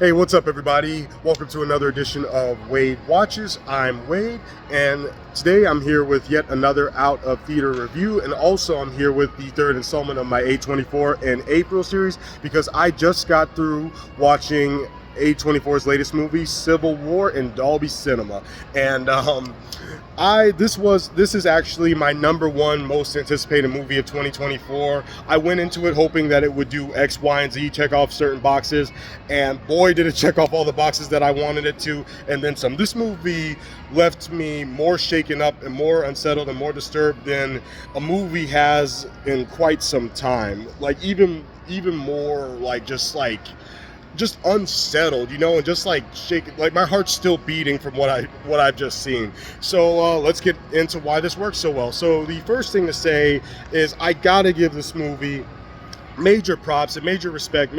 Hey, what's up, everybody? Welcome to another edition of Wade Watches. I'm Wade, and today I'm here with yet another out of theater review, and also I'm here with the third installment of my A24 and April series because I just got through watching A24's latest movie, Civil War, in Dolby Cinema, and this is actually my number one most anticipated movie of 2024. I went into it hoping that it would do X, Y, and Z, check off certain boxes, and boy, did it check off all the boxes that I wanted it to, and then some. This movie left me more shaken up and more unsettled and more disturbed than a movie has in quite some time. Like even more just unsettled, and just like shaking, like my heart's still beating from what I've just seen. So let's get into why this works so well. So the first thing to say is I gotta give this movie major props and major respect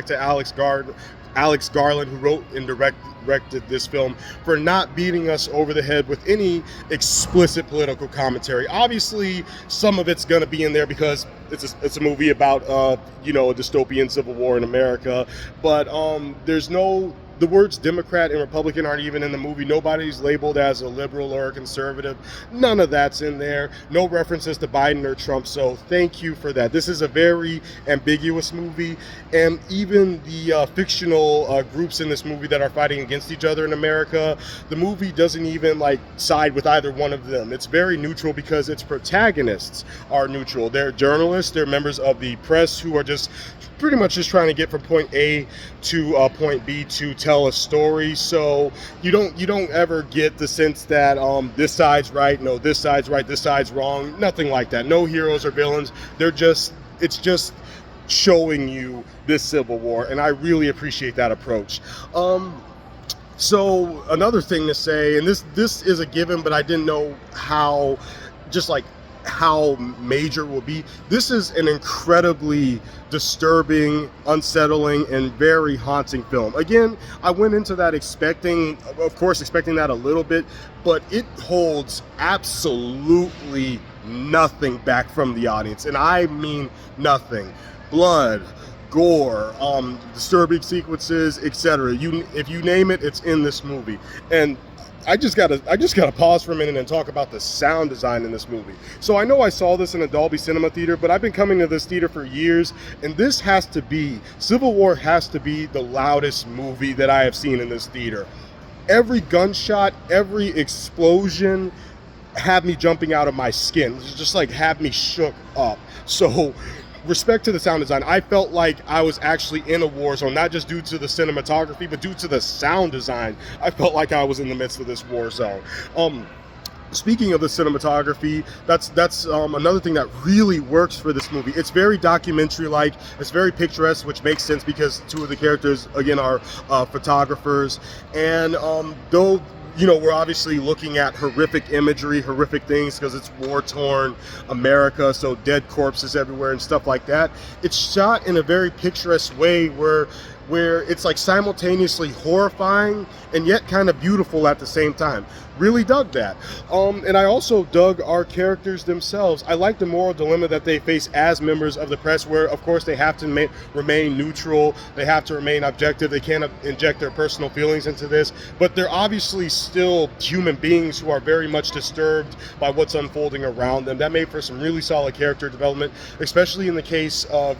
to Alex Garland, who wrote and directed this film, for not beating us over the head with any explicit political commentary. Obviously, some of it's going to be in there because it's a movie about a dystopian civil war in America, but the words Democrat and Republican aren't even in the movie. Nobody's labeled as a liberal or a conservative. None of that's in there. No references to Biden or Trump. So thank you for that. This is a very ambiguous movie. And even the fictional groups in this movie that are fighting against each other in America, the movie doesn't even side with either one of them. It's very neutral because its protagonists are neutral. They're journalists. They're members of the press who are just pretty much just trying to get from point A to point B to tell a story. So you don't ever get the sense that this side's right, no, this side's right, this side's wrong. Nothing like that. No heroes or villains. It's just showing you this Civil War, and I really appreciate that approach. So another thing to say, and this is a given, but I didn't know how major will be. This is an incredibly disturbing, unsettling, and very haunting film. Again, I went into that expecting that a little bit, but it holds absolutely nothing back from the audience, and I mean nothing. Blood, gore, disturbing sequences, etc. If you name it, it's in this movie. And I just gotta pause for a minute and talk about the sound design in this movie. So I know I saw this in a Dolby Cinema theater, but I've been coming to this theater for years, and Civil War has to be the loudest movie that I have seen in this theater. Every gunshot, every explosion had me jumping out of my skin. It was just had me shook up. So respect to the sound design. I felt like I was actually in a war zone, not just due to the cinematography, but due to the sound design. I felt like I was in the midst of this war zone. Speaking of the cinematography, that's another thing that really works for this movie. It's very documentary-like. It's very picturesque, which makes sense because two of the characters, again, are photographers. And though we're obviously looking at horrific imagery, horrific things, because it's war-torn America, so dead corpses everywhere and stuff like that. It's shot in a very picturesque way where it's simultaneously horrifying and yet kind of beautiful at the same time. Really dug that. And I also dug our characters themselves. I like the moral dilemma that they face as members of the press, where of course they have to remain neutral, they have to remain objective, they can't inject their personal feelings into this, but they're obviously still human beings who are very much disturbed by what's unfolding around them. That made for some really solid character development, especially in the case of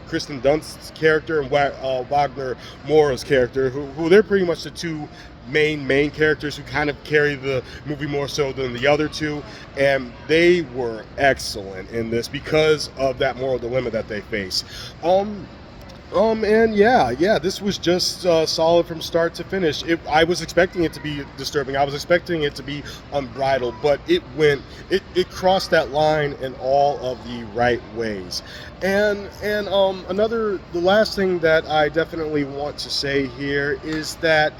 Kristen Dunst's character and Wagner Moura's character, who they're pretty much the two main characters who kind of carry the movie more so than the other two, and they were excellent in this because of that moral dilemma that they face. And this was just solid from start to finish. I was expecting it to be disturbing. I was expecting it to be unbridled, but it crossed that line in all of the right ways. And the last thing that I definitely want to say here is that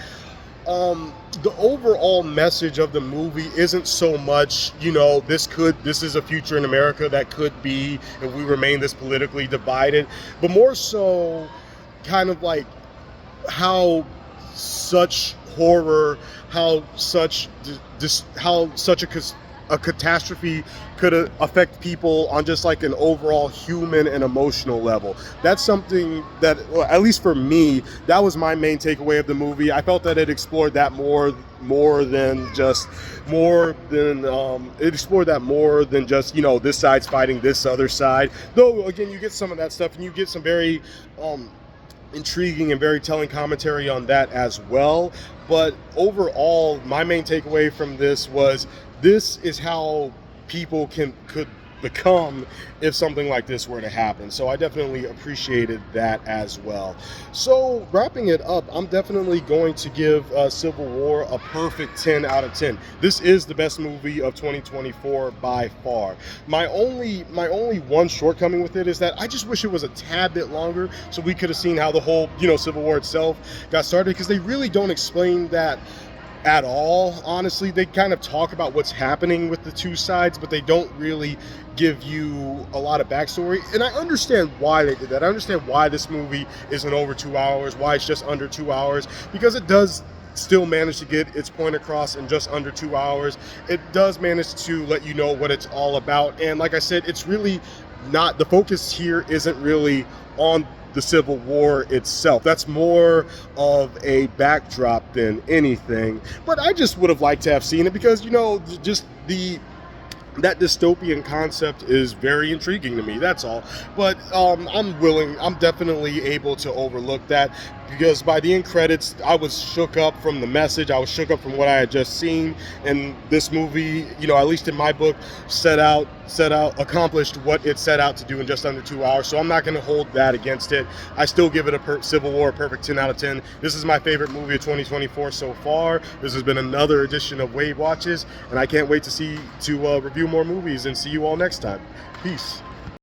the overall message of the movie isn't so much, this is a future in America that could be if we remain this politically divided, but more so kind of how such horror, how such a a catastrophe could affect people on just like an overall human and emotional level. That's something that, well, at least for me, that was my main takeaway of the movie. I felt that it explored that more than just it explored that more than just, you know, this side's fighting this other side. Though again, you get some of that stuff, and you get some very intriguing and very telling commentary on that as well. But overall, my main takeaway from this was, this is how people could become if something like this were to happen. So I definitely appreciated that as well. So wrapping it up, I'm definitely going to give Civil War a perfect 10 out of 10. This is the best movie of 2024 by far. My only one shortcoming with it is that I just wish it was a tad bit longer, so we could have seen how the whole, you know, Civil War itself got started, because they really don't explain that at all. Honestly, they kind of talk about what's happening with the two sides, but they don't really give you a lot of backstory. And I understand why they did that. I understand why this movie isn't over 2 hours, why it's just under 2 hours, because it does still manage to get its point across in just under 2 hours. It does manage to let you know what it's all about. And like I said, it's really not, the focus here isn't really on the Civil War itself. That's more of a backdrop than anything. But I just would have liked to have seen it, because, you know, just that dystopian concept is very intriguing to me, that's all. But I'm definitely able to overlook that, because by the end credits, I was shook up from the message. I was shook up from what I had just seen. And this movie, you know, at least in my book, accomplished what it set out to do in just under 2 hours. So I'm not going to hold that against it. I still give it a Civil War a perfect 10 out of 10. This is my favorite movie of 2024 so far. This has been another edition of Wave Watches, and I can't wait to review more movies and see you all next time. Peace.